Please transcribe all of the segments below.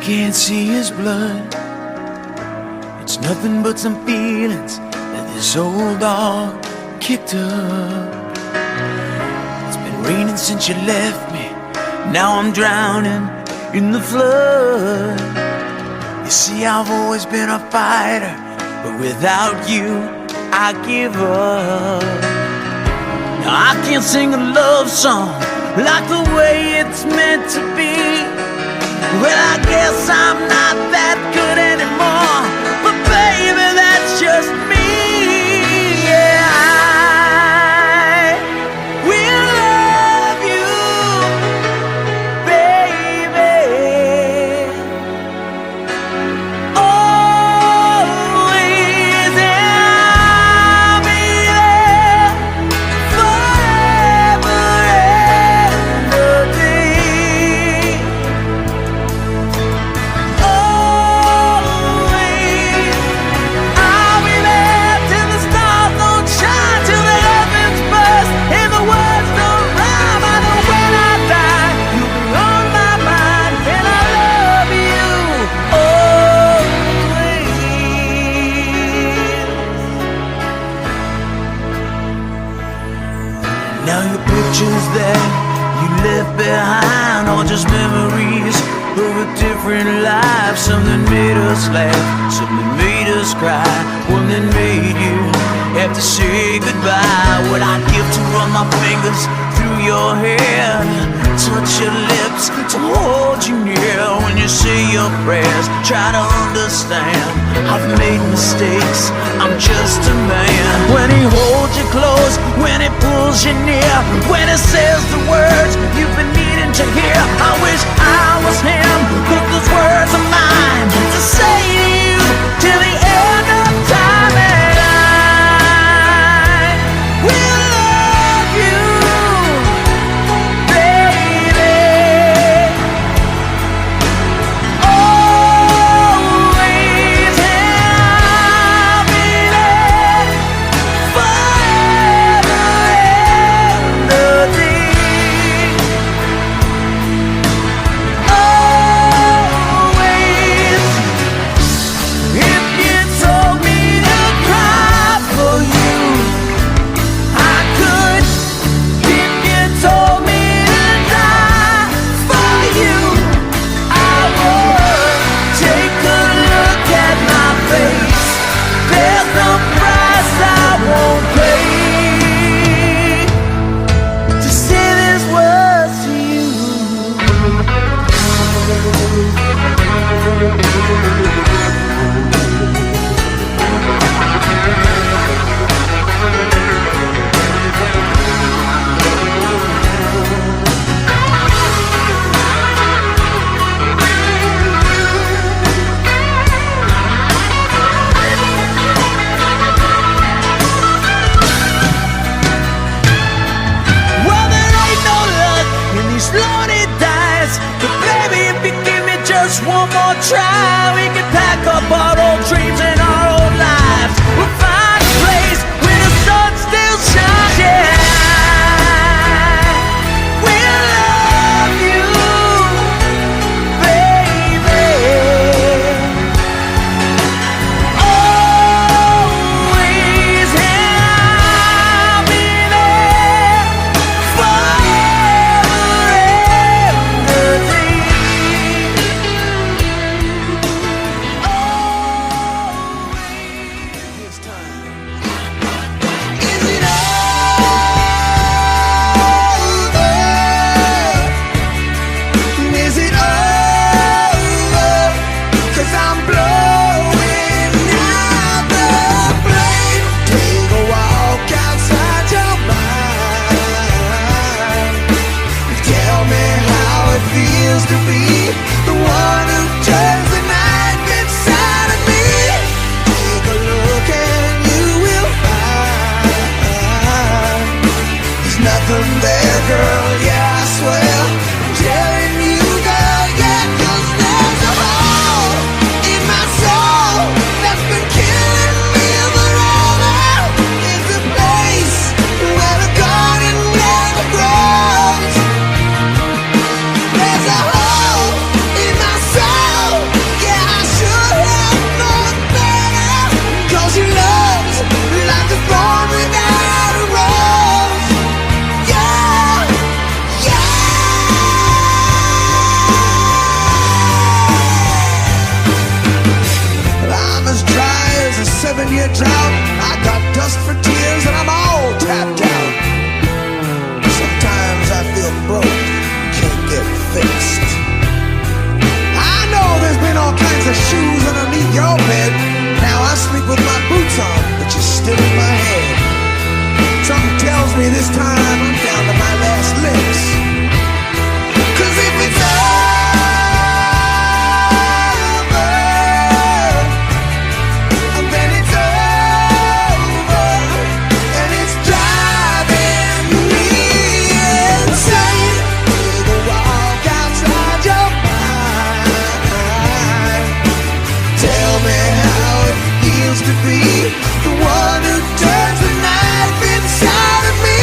can't see his blood. It's nothing but some feelings that this old dog kicked up. It's been raining since you left me. Now I'm drowning in the flood. You see, I've always been a fighter, but without you, I give up. Now I can't sing a love song like the way it's meant to be. Well, I guess I'm not that good anymore, but baby, that's just me. Yeah, I will love you, baby, always, and I'll be there forever and a day. Always, I'll be there till the stars don't shine, till the heavens burst and the words don't rhyme. I know when I die, you'll be on my mind, and I love you always. Now your pictures that you left behind are just memories of a different life. Something made us laugh, something made us cry, one that made you have to say goodbye. What I'd give to run my fingers through your hair, touch your lips, to hold you near when you say your prayers. Try to understand, I've made mistakes, I'm just a man. When he holds you close, when he pulls you near, when he says the words you've been needing to hear, I wish I was him, but those words are mine to say to you till the end of time. And I will love you, baby, always, and I'll be there forever and a day. Always, if you told me to cry for you, I could. If you told me to die for you, I would. Take a look at my face, there's no price I won't pay to say these words to you. Well, there ain't no luck in these lonely days, but baby, if you give me just one more try, we can pack up our old dreams and our old lives. We'll find a place where the sun still shines. Yeah, we'll love you, baby, always, and I'll be there forever and a day. Always, this time. Is it over? Is it over? 'Cause I'm blowing out the flame. Take a walk outside your mind. Tell me how it feels to be the one who turns the night inside of me. Take a look and you will find there's nothing there, girl. Yeah, I swear. I'm telling you, girl, yeah, 'cause there's a hole in my soul that's been killing me forever. It's a place where the garden never grows. There's a hole in my soul me this time I'm down to my last licks. 'Cause if it's over, then it's over, and it's driving me insane. The walk outside your mind. Tell me how it feels to be the one who turns the knife inside of me.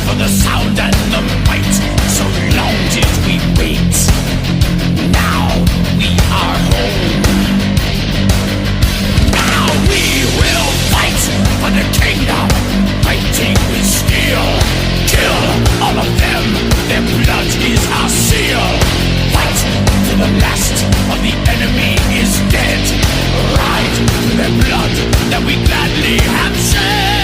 for the sound and the might. So long did we wait. Now we are home. Now we will fight for the kingdom, fighting with steel. Kill all of them, their blood is our seal. Fight till the last of the enemy is dead. Ride to their blood that we gladly have shed.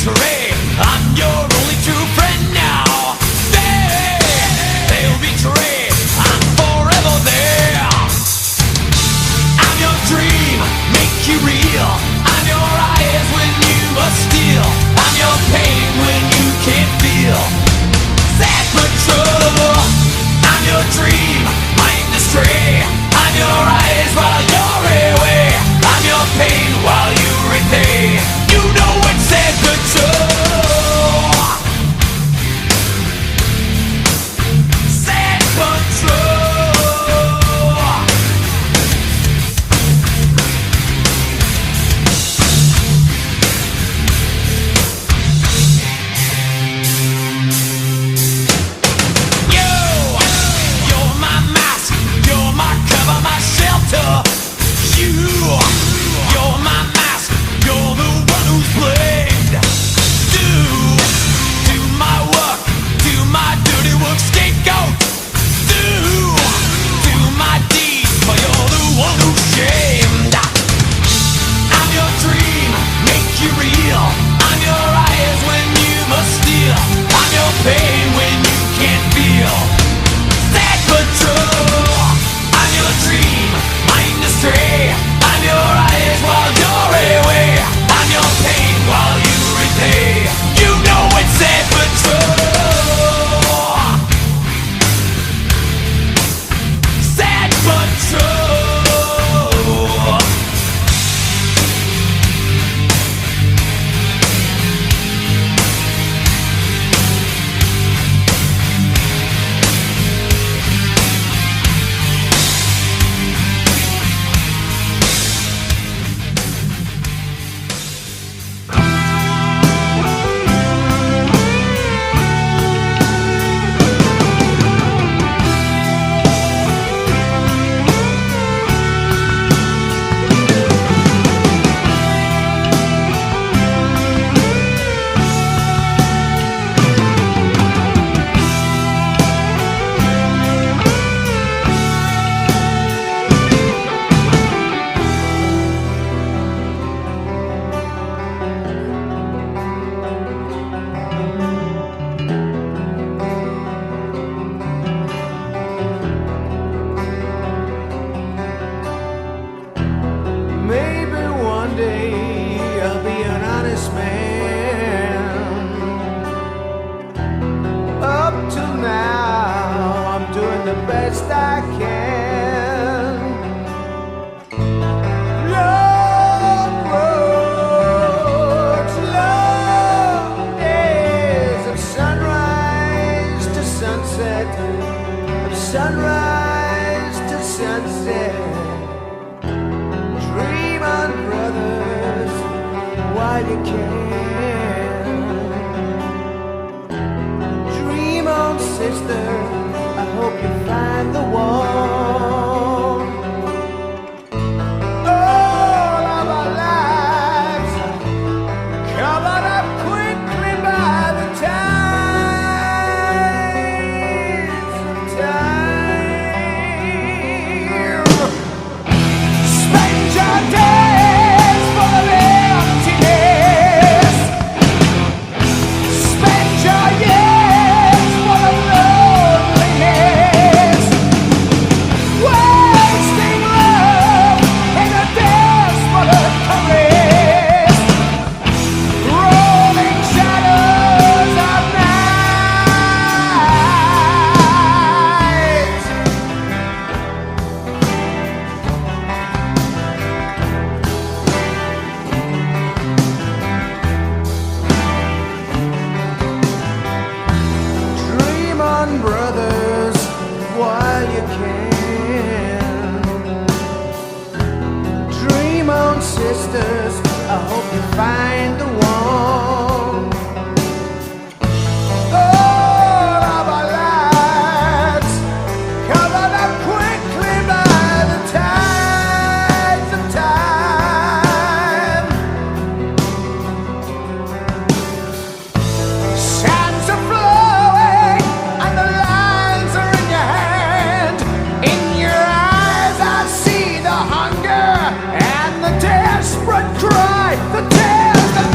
betray. I'm your only true friend now. They'll betray. I'm forever there. I'm your dream, make you real. I'm your eyes when you must steal. I'm your pain when you can't feel. Sad but true. I'm your dream, mind astray. I'm your eyes while you're away. I'm your pain while you repay. You know it's sad but true. Sad but true. You're my mask, you're my cover, my shelter. You're my mask, you're the one who's blamed. Do my work, do my dirty work, scapegoat. Do my deeds, but you're the one who's shamed. I'm your dream, make you real. I'm your eyes when you must steal. I'm your pain when you can't feel. Sad but true. I'm your dream, mind astray. I'm your eyes while you're away. I'm your pain while you repay. You know it's sad but true. Sad but true. Maybe one day I'll be an honest man. Up till now, I'm doing the best I can. Long roads, long days of sunrise to sunset, of sunrise to sunset. Dream on, brothers, while you can. Dream on, sister, I hope you find the one. All of our lives covered up quickly by the tides of time. Spend your days full of emptiness. Spend your years full of loneliness. Wasting love in a desperate caress. Rolling shadows of night. Dream on, brothers, while you can. Dream on, sisters, I hope you find the one. All of our lives covered up quickly by the tides of time. Sands are flowing and the lines are in your hand. In your eyes I see the hunger and the desperate cry, the tears that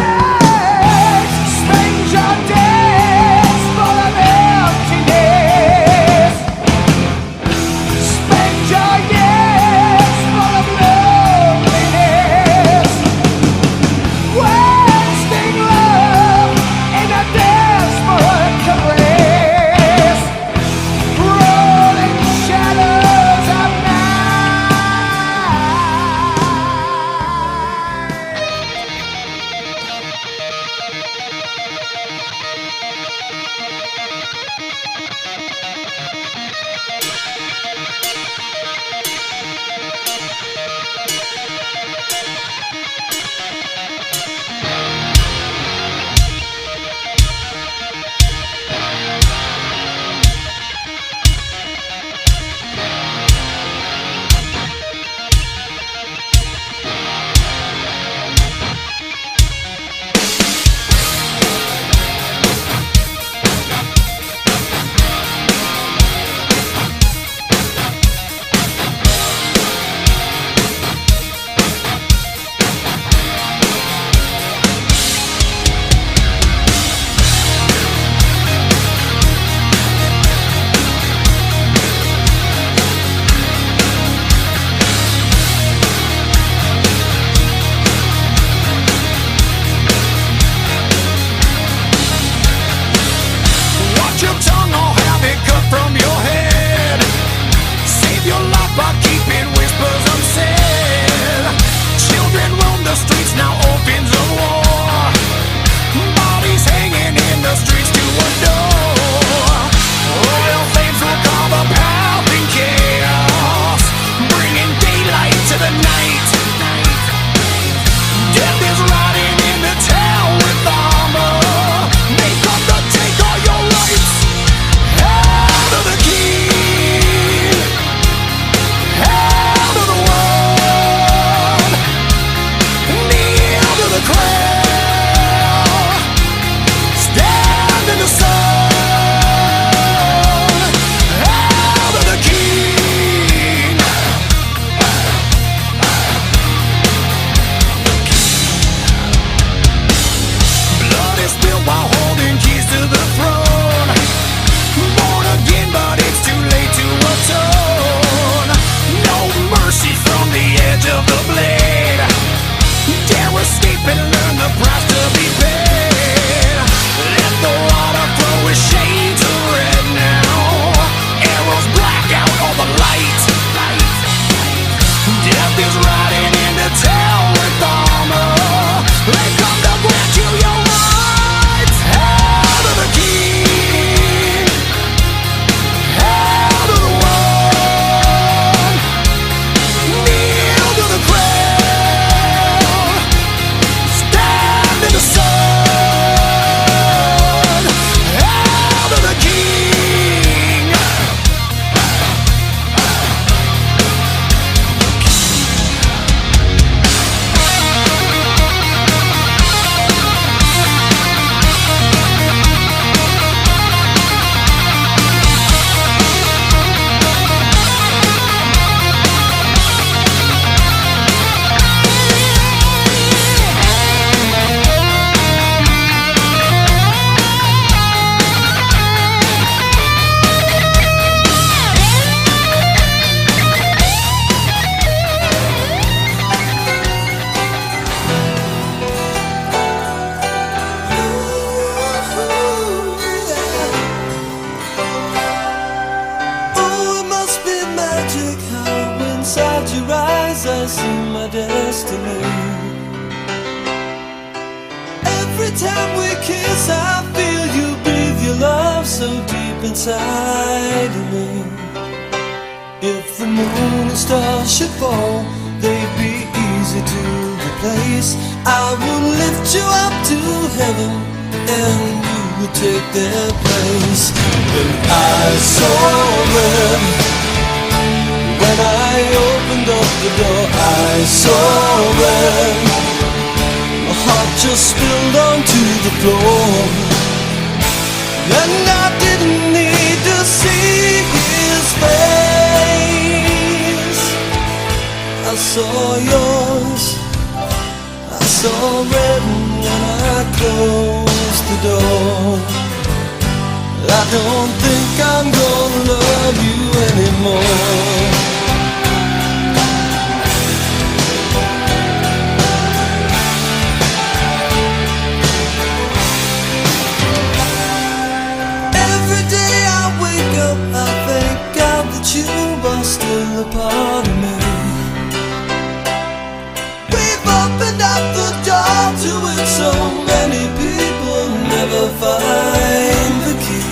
Every time we kiss, I feel you breathe your love so deep inside of me. If the moon and stars should fall, they'd be easy to replace. I would lift you up to heaven, and you would take their place. When I saw red, when I opened up the door, I saw red. My heart just spilled onto the floor, and I didn't need to see his face. I saw yours, I saw red when I closed the door. I don't think I'm gonna love you anymore. Every day I wake up, I thank God that you are still a part of me. We've opened up the door to it, so many people never find the key.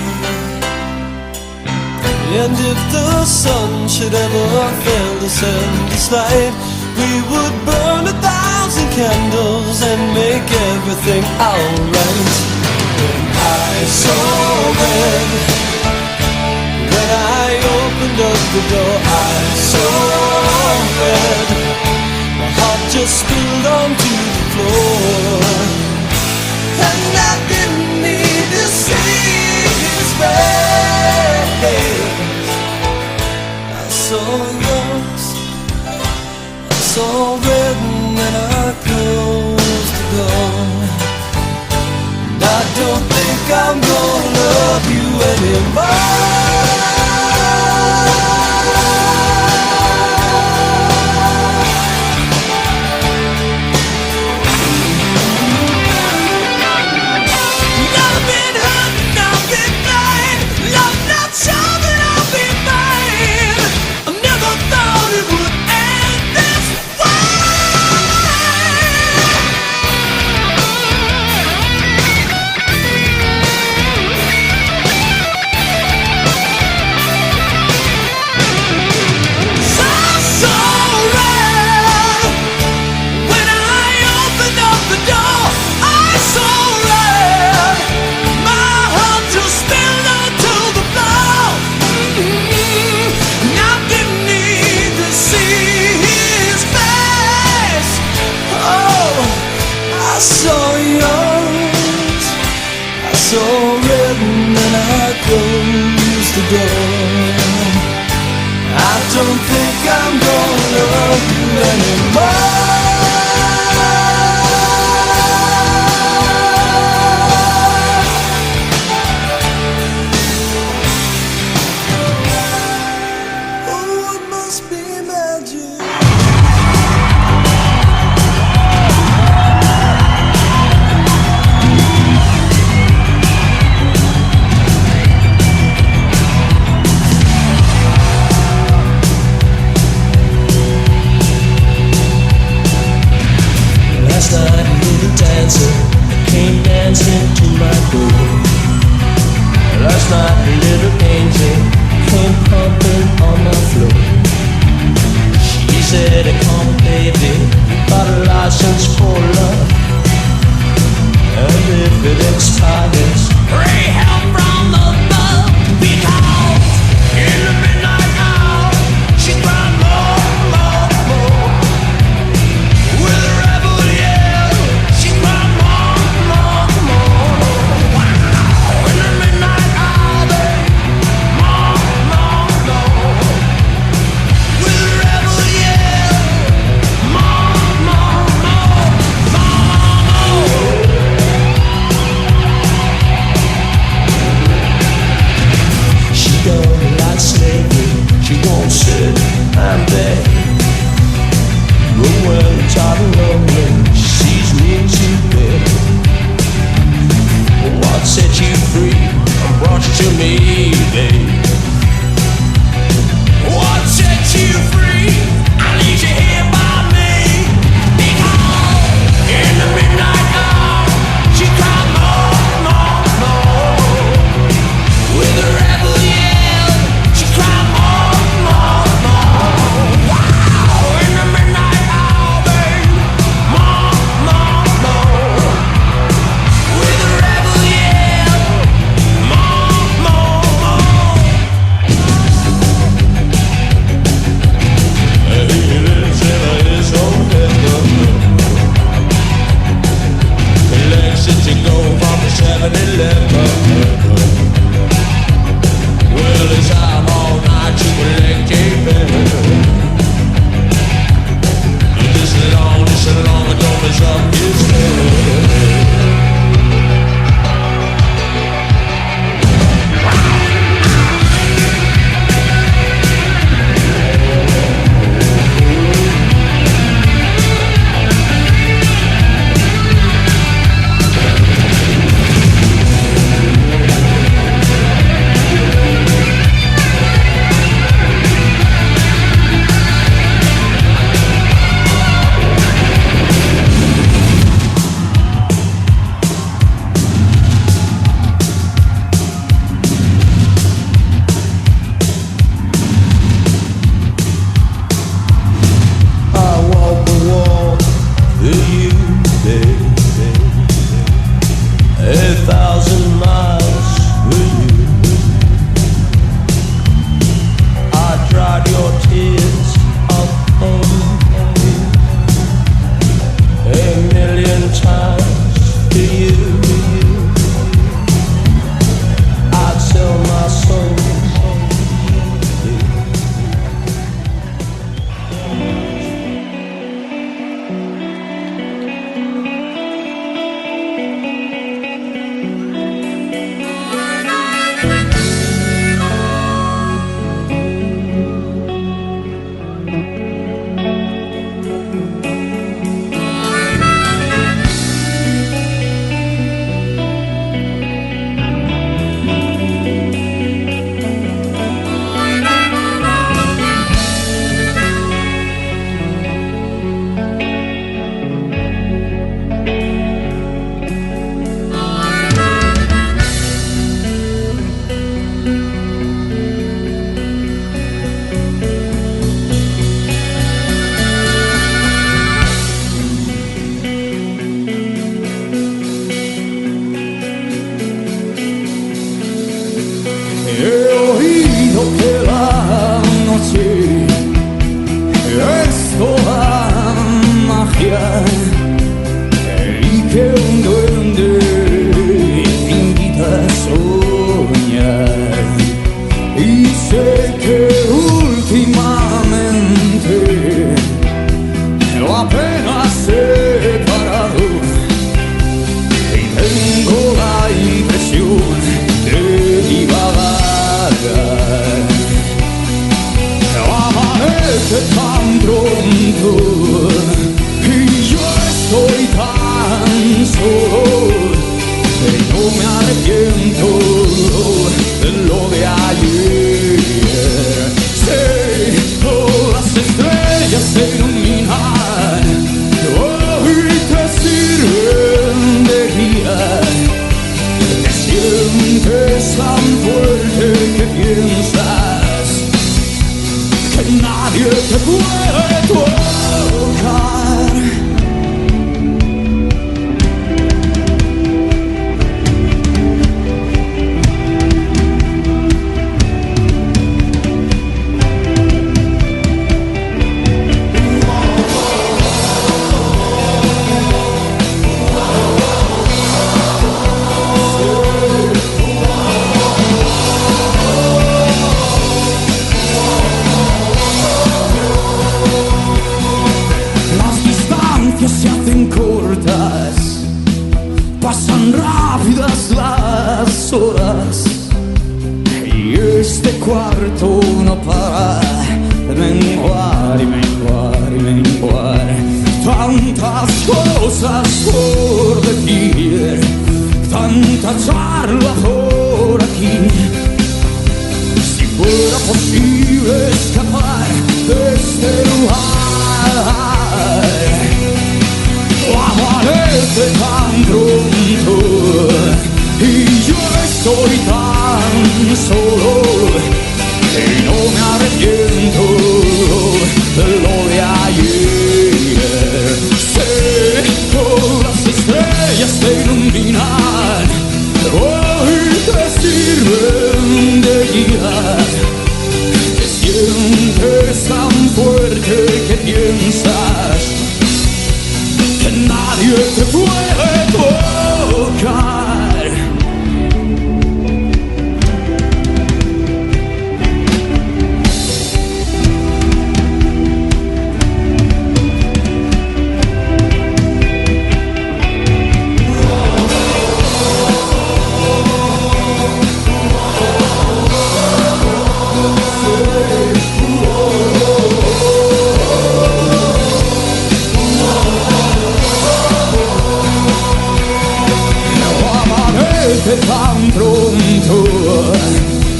And if the sun should ever fail to send its light, we would burn 1,000 candles and make everything alright. When I saw red, when I opened up the door, I saw red. My heart just spilled onto the floor, and I didn't need to see his face. I saw yours, I saw red when I closed the door. And I don't think I'm gonna love you anymore. I saw yours, I saw red when I closed the door. I don't think I'm gonna love you anymore. Oh, it must be magic. Last night a little dancer came dancing to my door. Last night a little angel came pumping on my floor. She said, come baby, got a license for love, and if it expires, pray help from above. Because in the midnight hour, she cried more, more, more. With a rebel yell, she cried more, more, more. In the midnight hour, more, more, more. With a rebel yell, more, more, more, more, more. should you go from the 7-Eleven? Well, it's I'm all night to collect a bill. This long, don't mess up his head. Nadie te puede tocar. verte tan pronto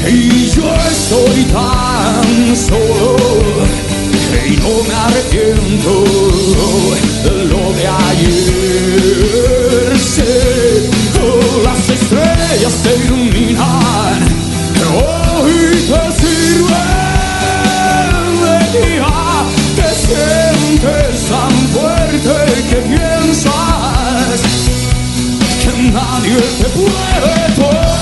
y yo estoy tan solo y no me arrepiento de lo de ayer. Sé, las estrellas te iluminan, hoy te sirven de guía. Te sientes tan fuerte que piensas que nadie te puede tocar.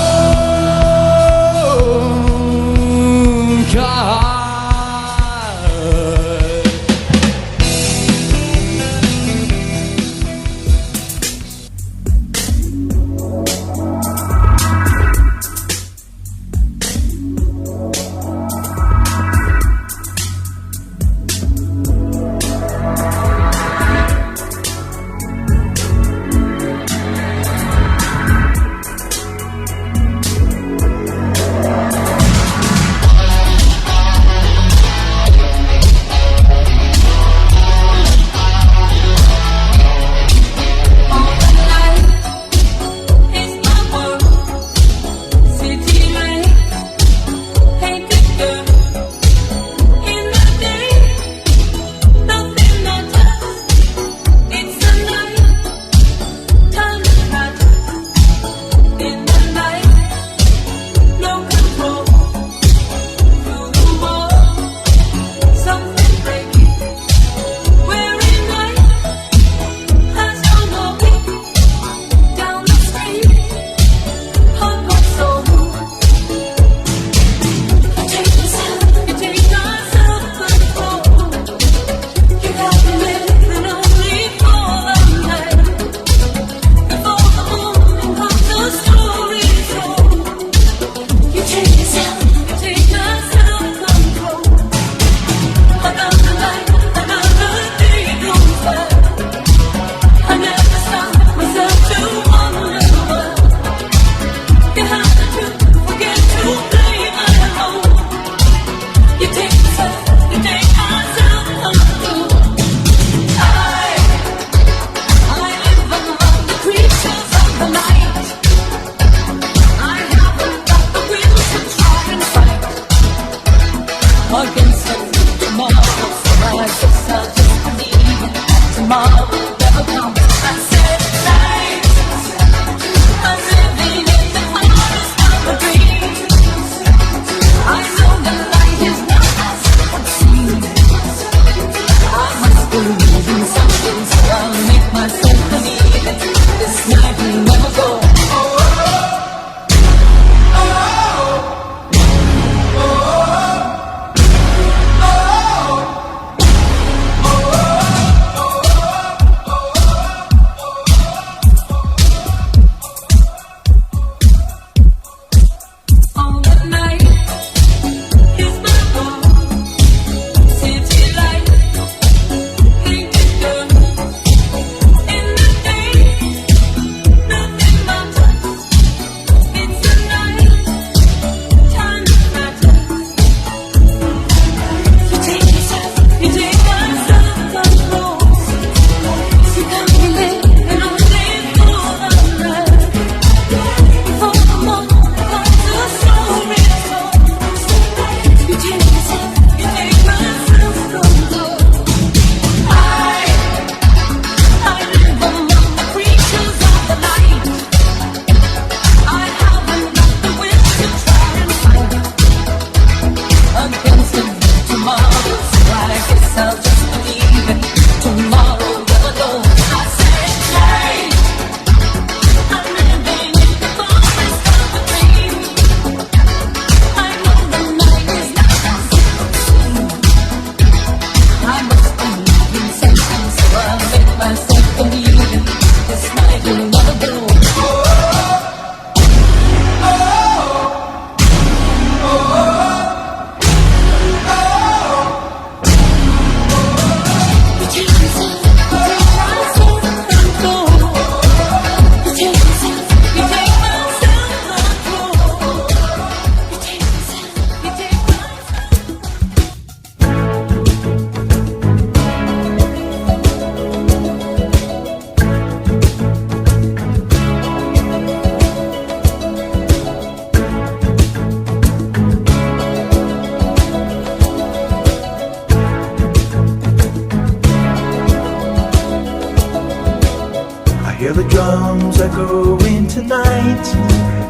echoing tonight,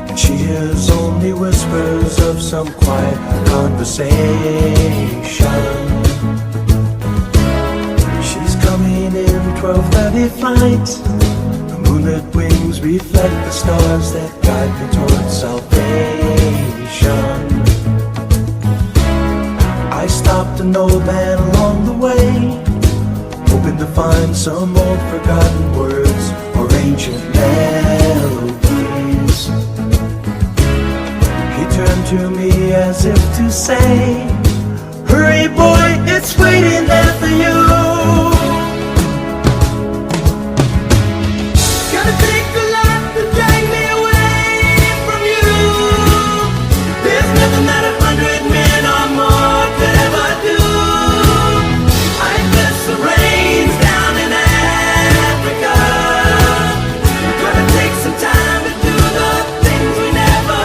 and she hears only whispers of some quiet conversation. She's coming in 12:30 flight. The moonlit wings reflect the stars that guide me towards salvation. I stopped an old man along the way, hoping to find some old forgotten words or ancient melodies. He turned to me as if to say, "Hurry boy, it's waiting there for you." Gotta take a lot to drag me away from you. There's nothing that 100 men or more could ever do. I miss the rains down in Africa. Gonna take some time to do the things we never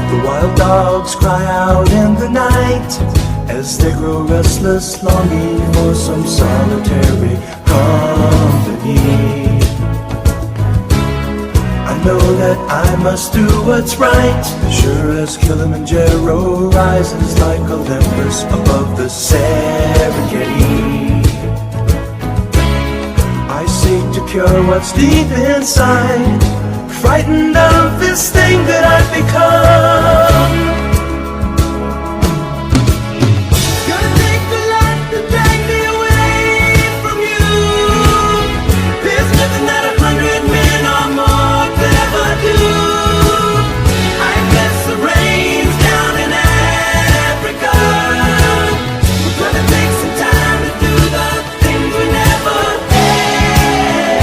The wild dogs cry out in the night as they grow restless, longing for some solitary company. I know that I must do what's right, sure as Kilimanjaro rises like Olympus above the Serengeti. I seek to cure what's deep inside, frightened of this thing that I've become. Gonna take a lot to drag me away from you. There's nothing that 100 men or more could ever do. I miss the rains down in Africa. We're gonna take some time to do the things we never had.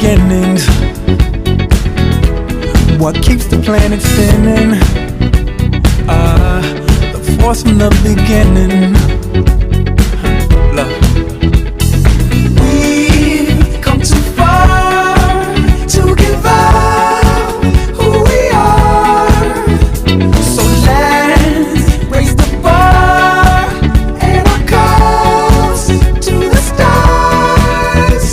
beginnings. What keeps the planet spinning? The force from the beginning. Love. We've come too far to give up who we are. So let's raise the bar and our cups to the stars.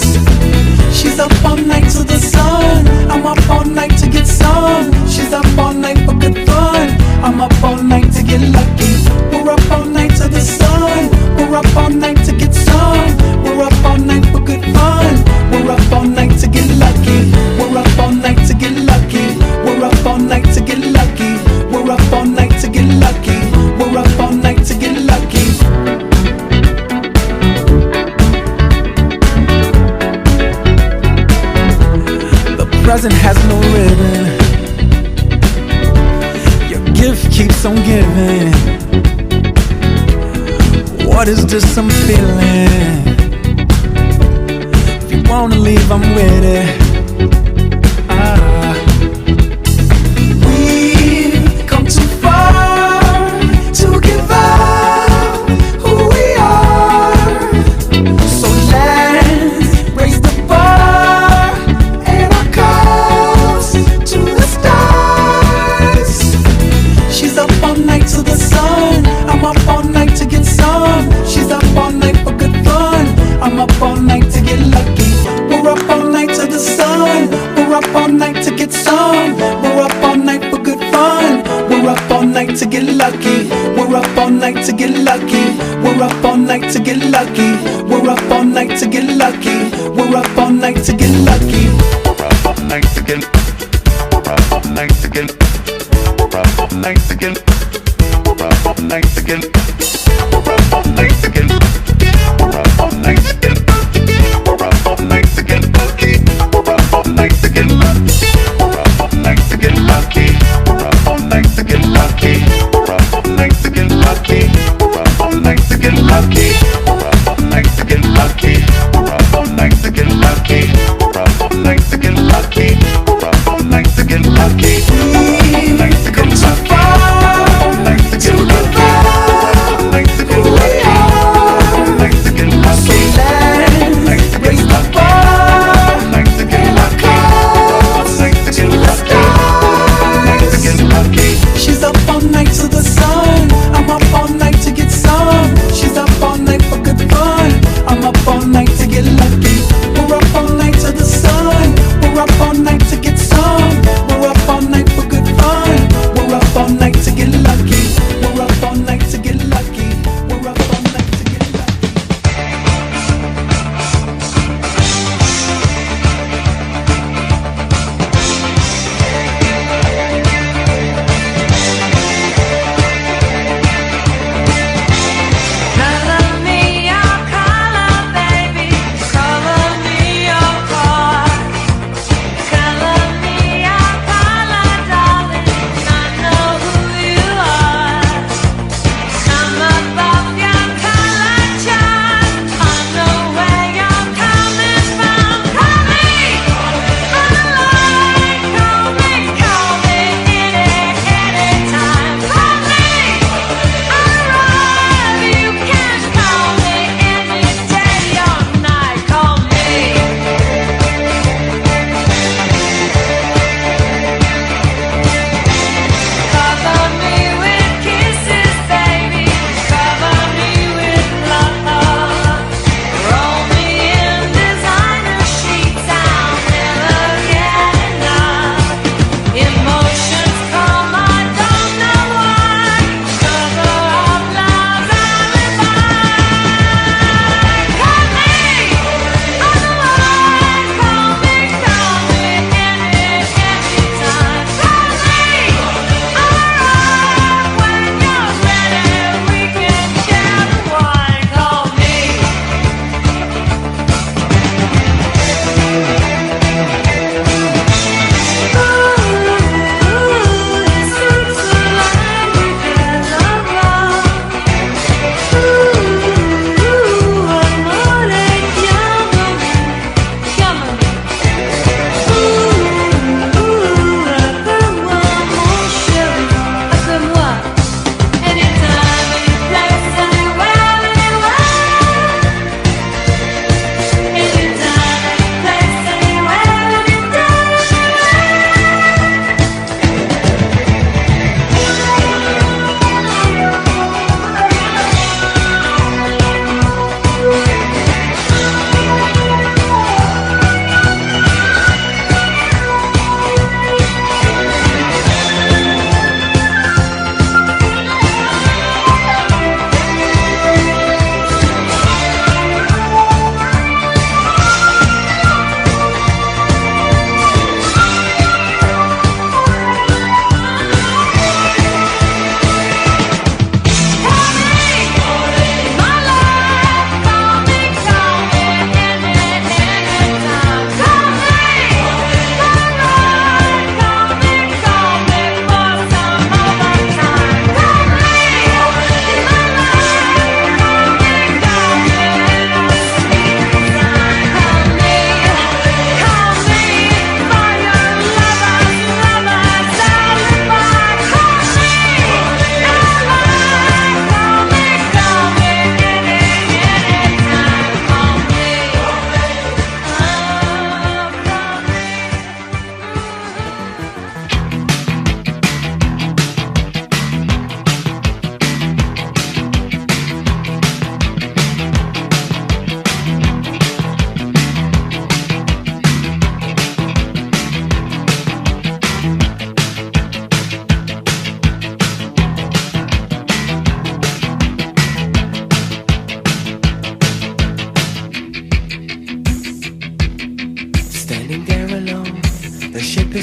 She's up all night to the sun. I'm up all night to get some. She's up all night for good fun. I'm up all night to get lucky. We're up all night to the sun. We're up all night to get some. We're up all night for good fun. We're up all night to get lucky. We're up all night to get lucky. We're up all night to get lucky. We're up all night to get lucky. We're up all night to get lucky. The present has no ribbon. Your gift keeps on giving. What is this I'm feeling? If you wanna leave, I'm with it. We've come too far to give up who we are. So let's raise the bar and our cups to the stars. She's up all night to the sun. I'm up all night to get some. She's up all night for good fun. I'm up all night to get lucky. We're up all night to the sun. We're up all night to get some. We're up all night for good fun. We're up all night to get lucky. We're up all night to get lucky. We're up all night to get lucky. We're up all night to get lucky. We're up all night to get lucky. We're up all night to get. We're up all night to get. We're up all night to get. We're up all night to get. We're up all night to get. We're up all night to get. We're up all night to get lucky. We're up all night to get lucky. We're up all night to get lucky. We're up all night to get lucky. We're up all night to get lucky. We're up all night to get lucky. We're up all night to get lucky. We're up all night to get lucky. We're up all night to get lucky. We're up all night to get lucky. We've come too far to give up who we are. So let's raise the bar and our cups to the stars. She's up all night to the sun. I'm up all night to get some. She's up all night for good fun. I'm up all night to get lucky. We're up all night to the sun. We're up all night to get some. We're up all night for good fun.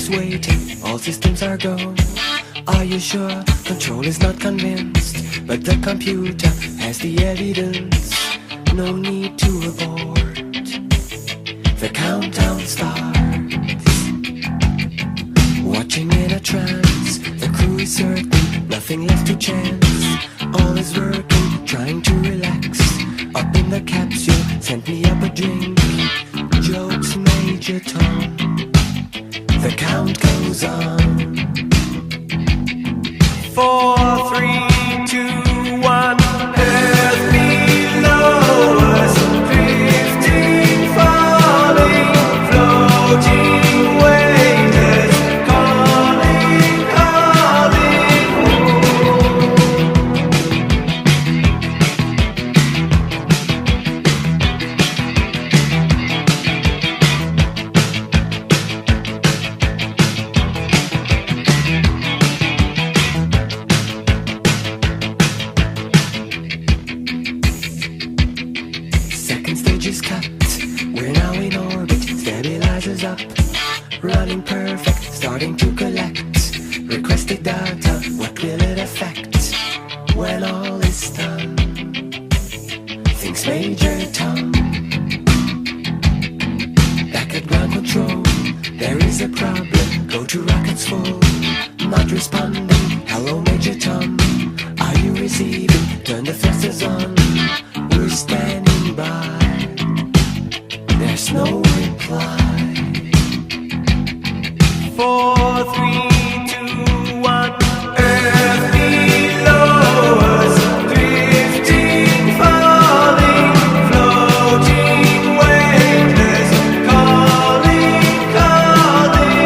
is waiting, all systems are go. Are you sure? Control is not convinced, but the computer has the evidence. No need to abort. The countdown starts. Watching in a trance, the crew is certain, nothing left to chance. All is working, trying to relax. Up in the capsule, sent me up a drink. Jokes, Major Tom. The count goes on. 4, 3, 2, 1. Earth below us, drifting, falling, floating, weightless, calling, calling home. Second stage is cut. We're now in orbit. Stabilizers up. Running perfect. Starting to collect. Requested data. What will it affect when all is done? Thinks Major Tom. Back at ground control. There is a problem. Go to rockets full. Not responding. Hello, Major Tom. Are you receiving? Turn the thrusters on. We're standing by. There's no reply. 4, 3, 2, 1. Earth below us, drifting, falling, floating, weightless, calling, calling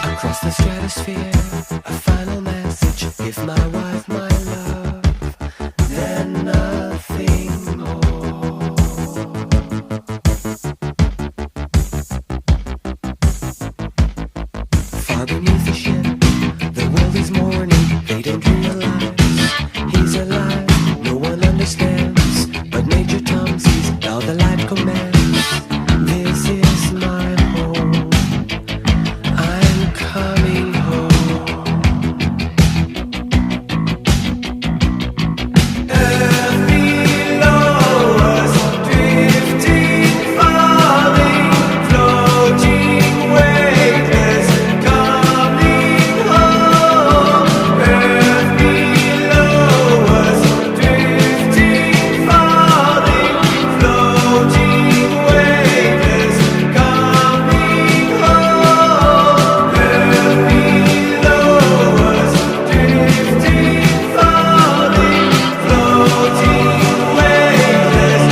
Across the stratosphere, a final message. Give my wife my love, then nothing more. Far beneath the ship, the world is mourning. They don't realize he's alive. No one understands, but Major Tom sees how the light commands. This is my home. I'm coming home. Earth below us, drifting, falling, floating, weightless, coming home. Earth below us, drifting, falling, floating, weightless, coming home. Earth below us, drifting, falling, floating, weightless,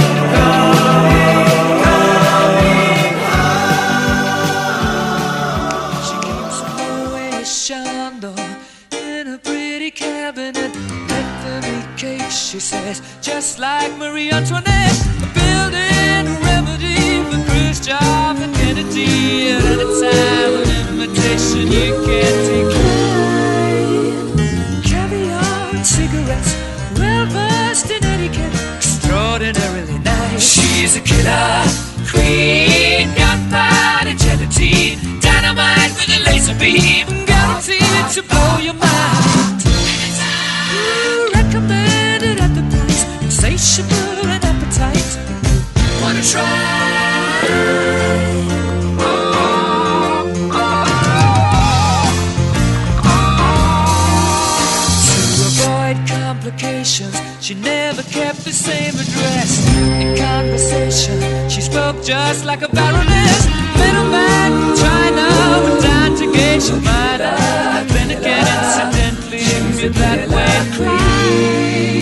She keeps always Chandon in a pretty cabinet. Let them eat cake, she says, just like Marie Antoinette. Building a remedy for Khrushchev and Kennedy. At any time, an invitation you can't decline. Caviar and cigarettes, well versed in etiquette, extraordinarily nice. She's a killer queen, gunpowder gelatine, dynamite with a laser beam, guaranteed to blow your mind. Recommended at the price, insatiable and appetite. Wanna try? To avoid complications, she never kept the same address. In conversation, she spoke just like a baroness. Middleman from China went down to Geisha Minor. Then again, incidentally, you're that way.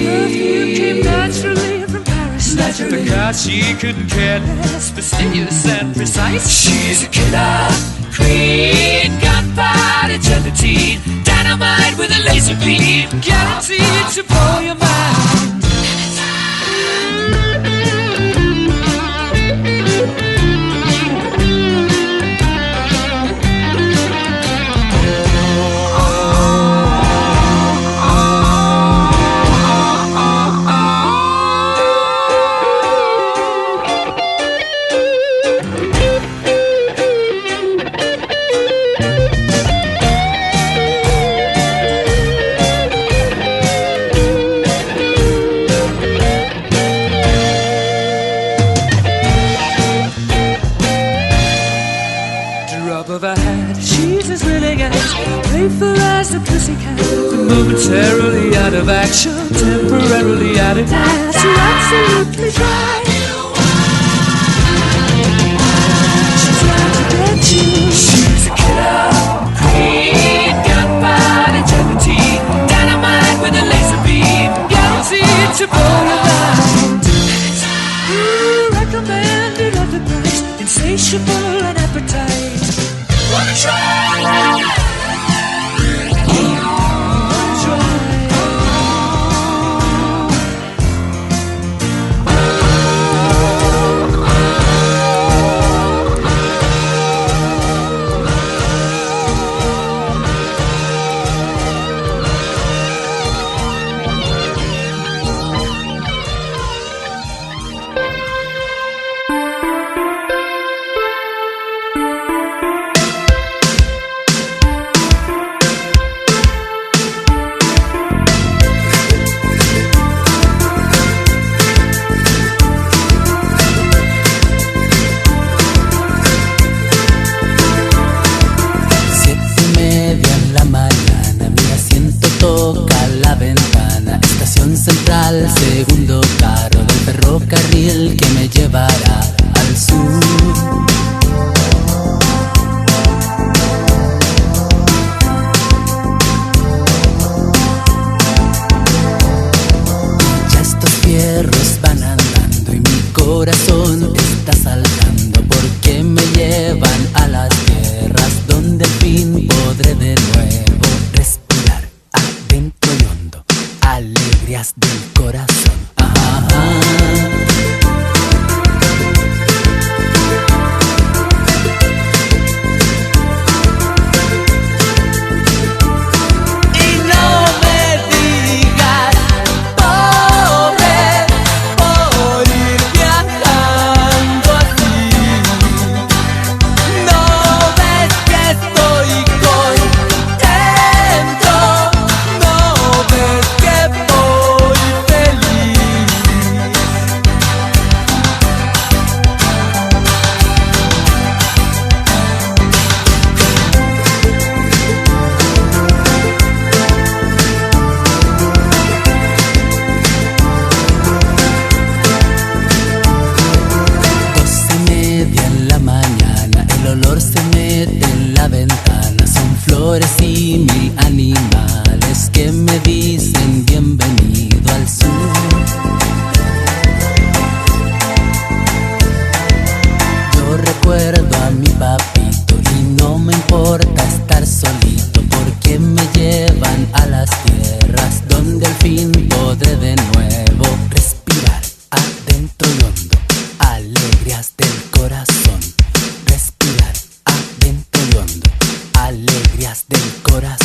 Perfume came naturally from Paris, because she couldn't care less, fastidious and precise. She's a killer queen, gunpowder gelatine, dynamite with a laser beam, guaranteed to blow your mind. beautiful as a pussycat, but momentarily out of action, temporarily out of gas. You're absolutely right. She's out to get you. She's a killer queen, gunpowder gym15, dynamite with a laser beam, guaranteed to blow your mind. Recommended at the price, insatiable and appetite. Wanna try? Central, segundo carro del ferrocarril que me llevará al sur. Ya estos fierros van andando y mi corazón está saltando porque me llevan a las tierras donde al fin podré de nuevo respirar adentro y hondo. Alegrías del corazón. Y no me digas, pobre, por ir viajando así. No ves que estoy contento, no ves que voy feliz. Doce y media en la mañana, el olor se mete en la ventana. Son flores y mil animales que me dicen bienvenido al sur. Yo recuerdo a mi papito y no me importa estar solito porque me llevan a las tierras donde al fin podré de nuevo respirar adentro y hondo. Alegrías del corazón. Respirar adentro y hondo. Alegrías del corazón.